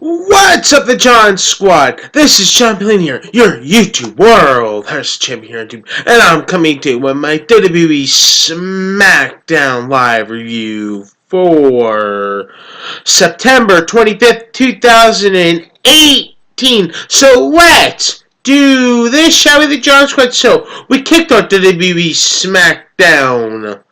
What's up, the John Squad? This is John Pilling here, your YouTube world house champion here on YouTube, and I'm coming to you with my WWE Smackdown live review for September 25th, 2018. So let's do this, shall we, the John Squad? So we kicked off WWE Smackdown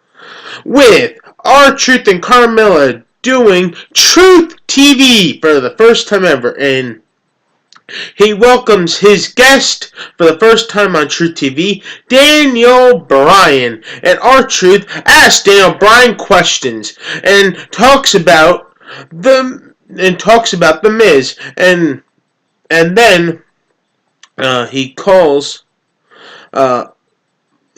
with R-Truth and Carmella doing Truth TV for the first time ever, and he welcomes his guest for the first time on Truth TV, Daniel Bryan, and R-Truth asks Daniel Bryan questions and talks about the Miz, and then he calls.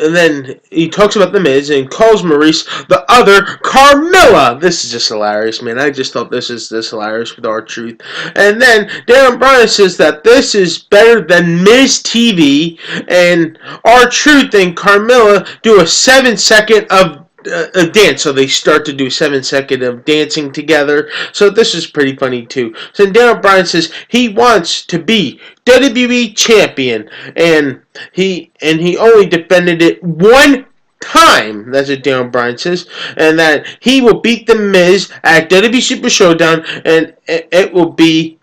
And then he talks about The Miz and calls Maurice the other Carmella. This is just hilarious, man. I just thought this is hilarious with R-Truth. And then Daniel Bryan says that this is better than Miz TV. And R-Truth and Carmella do a 7-second of a dance, so they start to do 7 seconds of dancing together. So this is pretty funny too. So Daniel Bryan says he wants to be WWE champion, and he only defended it one time. That's what Daniel Bryan says, and that he will beat The Miz at WWE Super Showdown, and it will be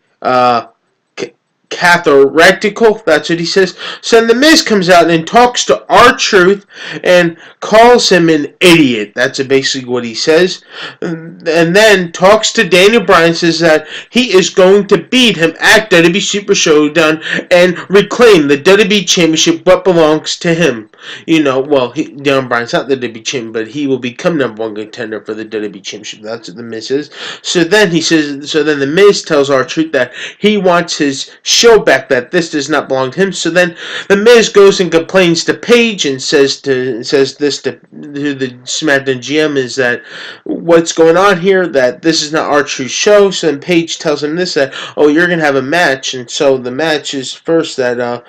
catharactical, that's what he says. So then The Miz comes out and talks to R-Truth and calls him an idiot. That's basically what he says. And then talks to Daniel Bryan, says that he is going to beat him at WWE Super Showdown and reclaim the WWE Championship, what belongs to him. You know, well, Daniel Bryan's not the WWE Champion, but he will become #1 contender for the WWE Championship. That's what The Miz is. So then The Miz tells R-Truth that he wants his show back, that this does not belong to him. So then The Miz goes and complains to Paige and says this to the SmackDown GM, is that what's going on here, that this is not R-Truth's show. So then Paige tells him this, that, oh, you're going to have a match. And so the match is first that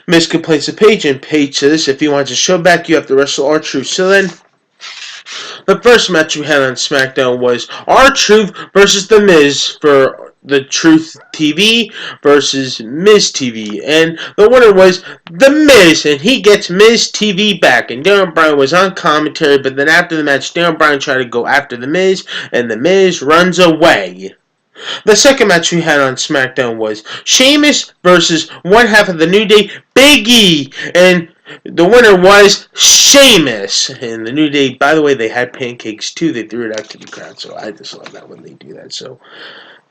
Miz complains to Paige, and Paige says if he wants his show back, you have to wrestle R-Truth. So then the first match we had on SmackDown was R-Truth versus The Miz for the Truth TV versus Miz TV, and the winner was The Miz, and he gets Miz TV back. And Daniel Bryan was on commentary, but then after the match, Daniel Bryan tried to go after The Miz, and The Miz runs away. The second match we had on SmackDown was Sheamus versus one half of the New Day, Big E, and the winner was Sheamus. And the New Day, by the way, they had pancakes too. They threw it out to the crowd, so I just love that when they do that. So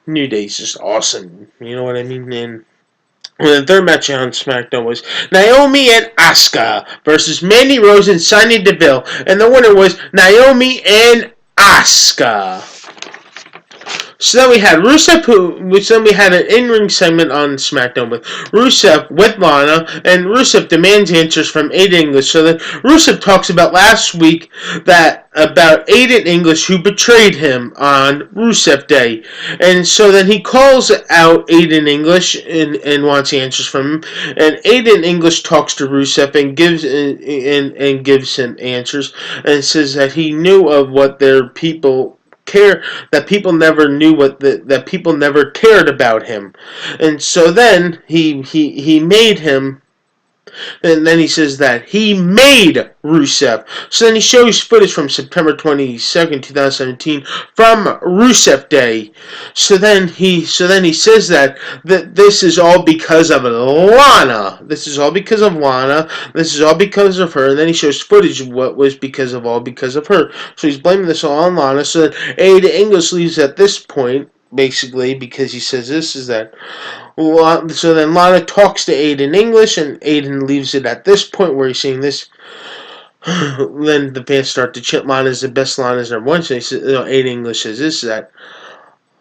New Day's just awesome. You know what I mean? And the third match on SmackDown was Naomi and Asuka versus Mandy Rose and Sonya Deville, and the winner was Naomi and Asuka. So then we had Rusev, which then we had an in-ring segment on SmackDown with Rusev with Lana, and Rusev demands answers from Aiden English. So then Rusev talks about last week about Aiden English, who betrayed him on Rusev Day. And so then he calls out Aiden English and wants answers from him. And Aiden English talks to Rusev and gives him answers, and says that he knew of what their people that people never knew that people never cared about him. And so then he made him. And then he says that he made Rusev. So then he shows footage from September 22nd, 2017 from Rusev Day. So then he says that this is all because of Lana. This is all because of Lana. This is all because of her. And then he shows footage of what was because of her. So he's blaming this all on Lana. So then Aiden English leaves at this point, basically, because he says this is that. So then Lana talks to Aiden English, and Aiden leaves it at this point where he's saying this. Then the fans start to chant, Lana's the best, Lana's #1. So he says, Aiden English says this, that,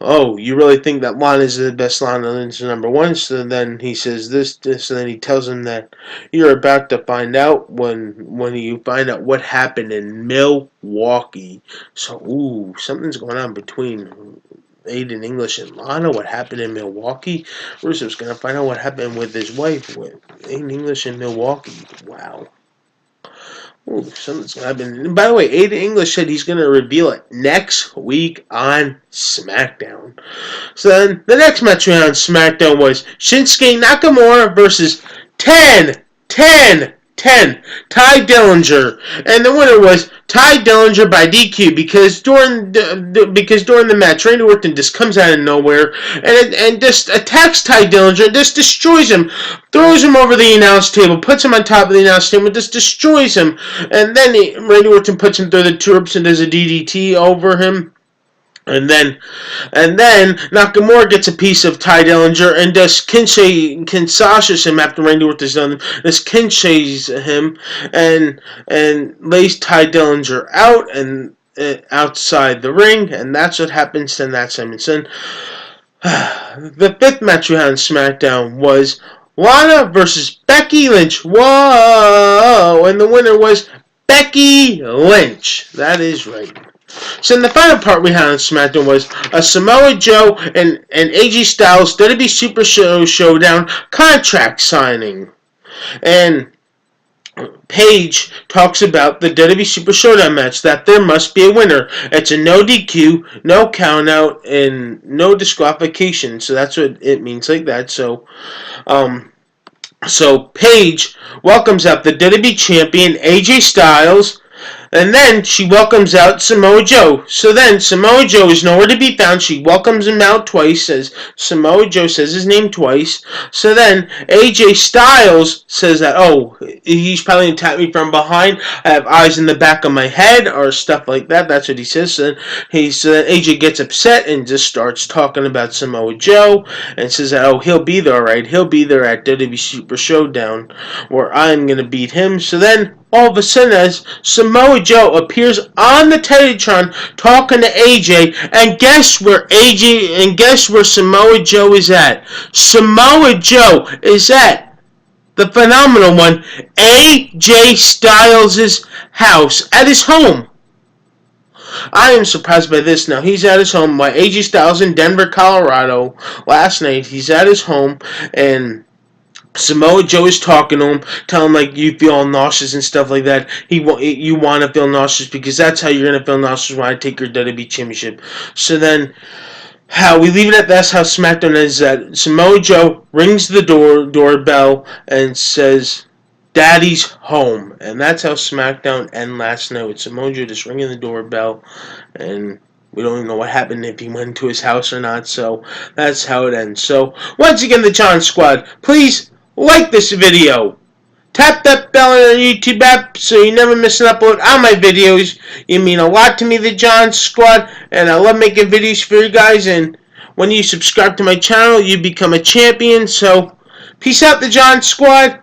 oh, you really think that Lana's the best, Lana's #1? So then he says this, and then he tells him that you're about to find out when you find out what happened in Milwaukee. So, ooh, something's going on between Aiden English and Lana. What happened in Milwaukee? Rusev's going to find out what happened with his wife, with Aiden English in Milwaukee. Wow. Ooh, something's gonna happen. And by the way, Aiden English said he's gonna reveal it next week on SmackDown. So then the next match we had on SmackDown was Shinsuke Nakamura versus 10 Ty Dillinger, and the winner was Ty Dillinger by DQ because during the match, Randy Orton just comes out of nowhere and just attacks Ty Dillinger, just destroys him, throws him over the announce table, puts him on top of the announce table, just destroys him, and then Randy Orton puts him through the tubes and does a DDT over him. And then Nakamura gets a piece of Ty Dillinger and just Kinshasas him after Randy Orton's done. Just Kinshas him and lays Ty Dillinger out and outside the ring, and that's what happens to Nat Simonson. The fifth match we had on SmackDown was Lana versus Becky Lynch. Whoa! And the winner was Becky Lynch. That is right. So in the final part we had on SmackDown was a Samoa Joe and AJ Styles WWE Super Showdown contract signing. And Paige talks about the WWE Super Showdown match, that there must be a winner. It's a no DQ, no countout, and no disqualification. So that's what it means like that. So Paige welcomes out the WWE Champion AJ Styles, and then she welcomes out Samoa Joe. So then Samoa Joe is nowhere to be found. She welcomes him out twice, says Samoa Joe says his name twice. So then AJ Styles says that, oh, he's probably attacked me from behind. I have eyes in the back of my head or stuff like that. That's what he says. So then AJ gets upset and just starts talking about Samoa Joe and says that, oh, he'll be there, all right. He'll be there at WWE Super Showdown where I'm going to beat him. So then all of a sudden, as Samoa Joe appears on the Titantron talking to AJ, and guess where Samoa Joe is at? Samoa Joe is at the phenomenal one, AJ Styles' house, at his home. I am surprised by this now. He's at his home by AJ Styles in Denver, Colorado. Last night, he's at his home, and Samoa Joe is talking to him, telling him like you feel nauseous and stuff like that. You want to feel nauseous because that's how you're gonna feel nauseous when I take your WWE Championship. So then, how we leave it at that's how SmackDown is. That Samoa Joe rings the doorbell and says, "Daddy's home," and that's how SmackDown ended last night with Samoa Joe just ringing the doorbell, and we don't even know what happened, if he went to his house or not. So that's how it ends. So once again, the John Squad, please like this video. Tap that bell on our YouTube app so you never miss an upload on my videos. You mean a lot to me, the John Squad, and I love making videos for you guys. And when you subscribe to my channel, you become a champion. So peace out, the John Squad.